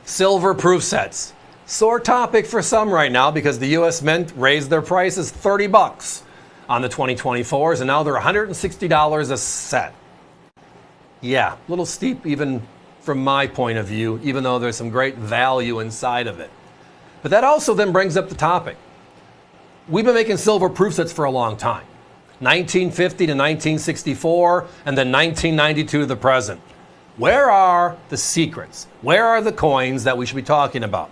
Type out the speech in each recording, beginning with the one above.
Silver proof sets. Sore topic for some right now because the U.S. Mint raised their prices $30 on the 2024s, and now they're $160 a set. Yeah, a little steep even from my point of view, even though there's some great value inside of it. But that also then brings up the topic. We've been making silver proof sets for a long time. 1950 to 1964, and then 1992 to the present. Where are the secrets? Where are the coins that we should be talking about?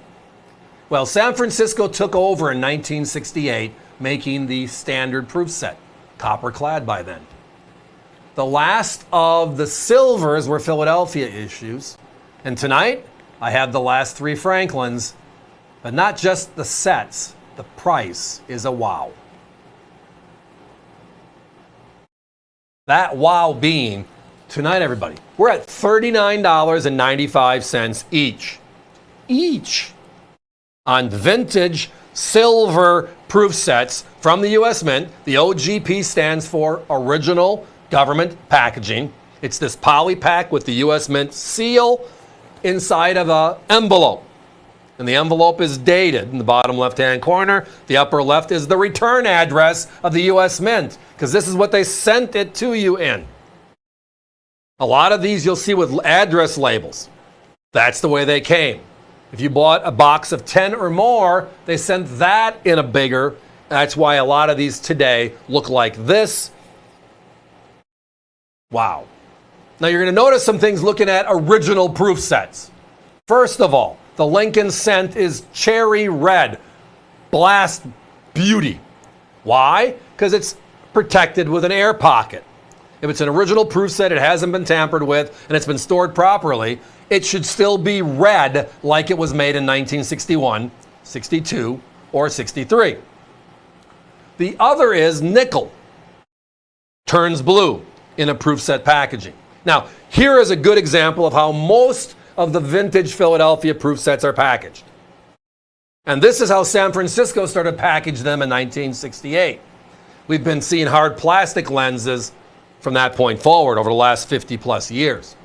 Well, San Francisco took over in 1968, making the standard proof set, copper clad by then. The last of the silvers were Philadelphia issues. And tonight, I have the last three Franklins, but not just the sets. The price is a wow. That wow being, tonight everybody, we're at $39.95 each. Each on vintage silver proof sets from the U.S. Mint. The OGP stands for Original Government Packaging. It's this poly pack with the U.S. Mint seal inside of an envelope. And the envelope is dated in the bottom left-hand corner. The upper left is the return address of the U.S. Mint, because this is what they sent it to you in. A lot of these you'll see with address labels. That's the way they came. If you bought a box of 10 or more, they sent that in a bigger. That's why a lot of these today look like this. Wow. Now you're going to notice some things looking at original proof sets. First of all, the Lincoln cent is cherry red. Blast beauty. Why? Because it's protected with an air pocket. If it's an original proof set, it hasn't been tampered with, and it's been stored properly, it should still be red like it was made in 1961, 62, or 63. The other is nickel. Turns blue in a proof set packaging. Now, here is a good example of how most of the vintage Philadelphia proof sets are packaged. And this is how San Francisco started packaging them in 1968. We've been seeing hard plastic lenses from that point forward over the last 50 plus years.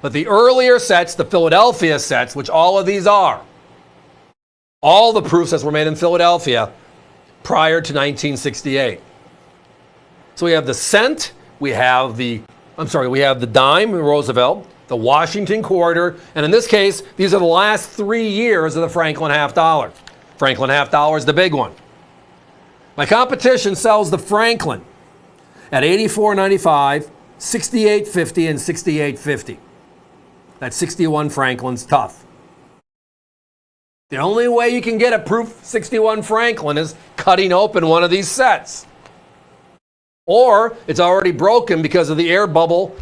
But the earlier sets, the Philadelphia sets, which all of these are, all the proof sets were made in Philadelphia prior to 1968. So we have the cent, we have the dime, Roosevelt, the Washington quarter, and in this case, these are the last 3 years of the Franklin half dollar. Franklin half dollar is the big one. My competition sells the Franklin at $84.95, $68.50, and $68.50. That 61 Franklin's tough. The only way you can get a proof 61 Franklin is cutting open one of these sets. Or it's already broken because of the air bubble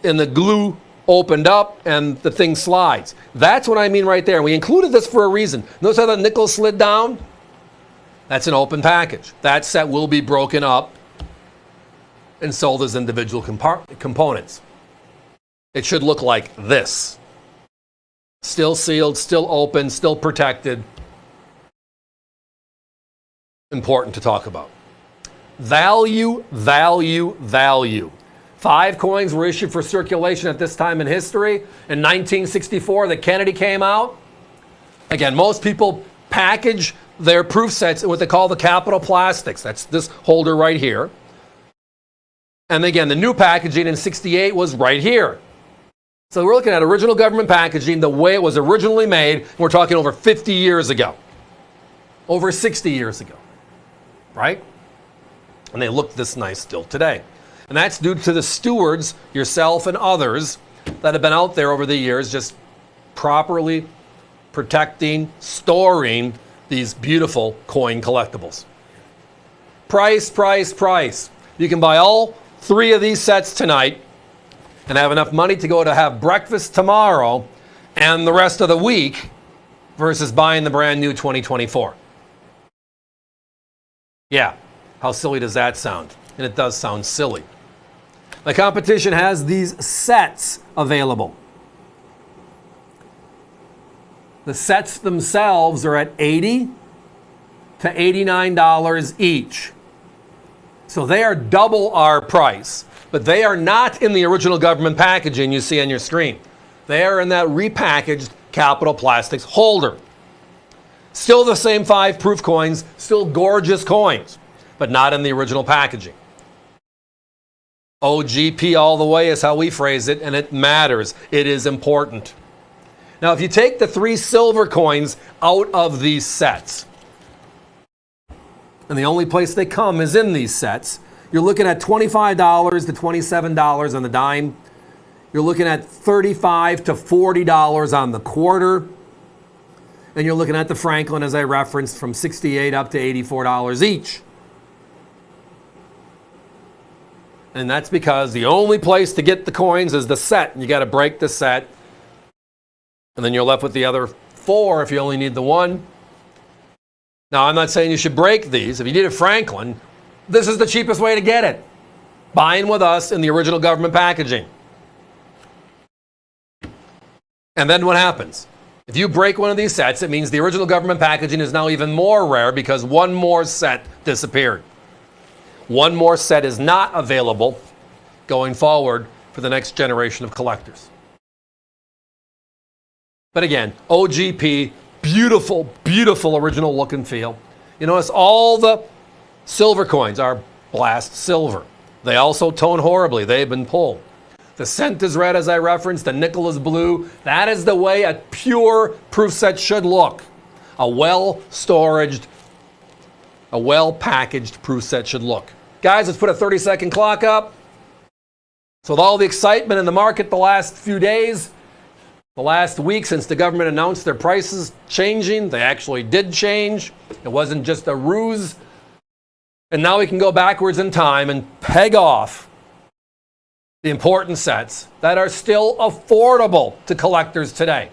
and the glue opened up and the thing slides. That's what I mean right there. We included this for a reason. Notice how the nickel slid down? That's an open package. That set will be broken up and sold as individual components. It should look like this. Still sealed, still open, still protected. Important to talk about. Value, value, value. 5 coins were issued for circulation at this time in history. In 1964, the Kennedy came out. Again, most people package their proof sets in what they call the capital plastics. That's this holder right here. And again, the new packaging in 68 was right here. So we're looking at original government packaging the way it was originally made. We're talking over 50 years ago. Over 60 years ago. Right? And they look this nice still today. And that's due to the stewards, yourself and others, that have been out there over the years just properly protecting, storing these beautiful coin collectibles. Price, price, price. You can buy all 3 of these sets tonight and have enough money to go to have breakfast tomorrow and the rest of the week versus buying the brand new 2024. Yeah, how silly does that sound? And it does sound silly. The competition has these sets available. The sets themselves are at $80 to $89 each. So they are double our price, but they are not in the original government packaging you see on your screen. They are in that repackaged Capital Plastics holder. Still the same 5 proof coins, still gorgeous coins, but not in the original packaging. OGP all the way is how we phrase it, and it matters. It is important. Now, if you take the 3 silver coins out of these sets, and the only place they come is in these sets, you're looking at $25 to $27 on the dime. You're looking at $35 to $40 on the quarter. And you're looking at the Franklin, as I referenced, from $68 up to $84 each. And that's because the only place to get the coins is the set. You got to break the set. And then you're left with the other 4 if you only need the 1. Now, I'm not saying you should break these. If you need a Franklin, this is the cheapest way to get it. Buying with us in the original government packaging. And then what happens? If you break one of these sets, it means the original government packaging is now even more rare because one more set disappeared. One more set is not available going forward for the next generation of collectors. But again, OGP, beautiful, beautiful original look and feel. You notice all the silver coins are blast silver. They also tone horribly. They've been pulled. The cent is red, as I referenced. The nickel is blue. That is the way a pure proof set should look. A well-storaged, a well-packaged proof set should look. Guys, let's put a 30-second clock up. So with all the excitement in the market the last few days, the last week since the government announced their prices changing, they actually did change. It wasn't just a ruse. And now we can go backwards in time and peg off the important sets that are still affordable to collectors today.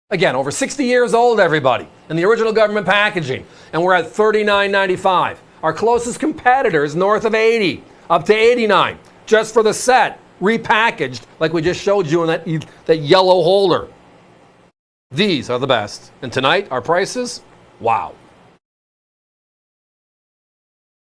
Again, over 60 years old, everybody, in the original government packaging, and we're at $39.95. Our closest competitor is north of $80, up to $89, just for the set, repackaged like we just showed you in that yellow holder. These are the best. And tonight, our prices, wow.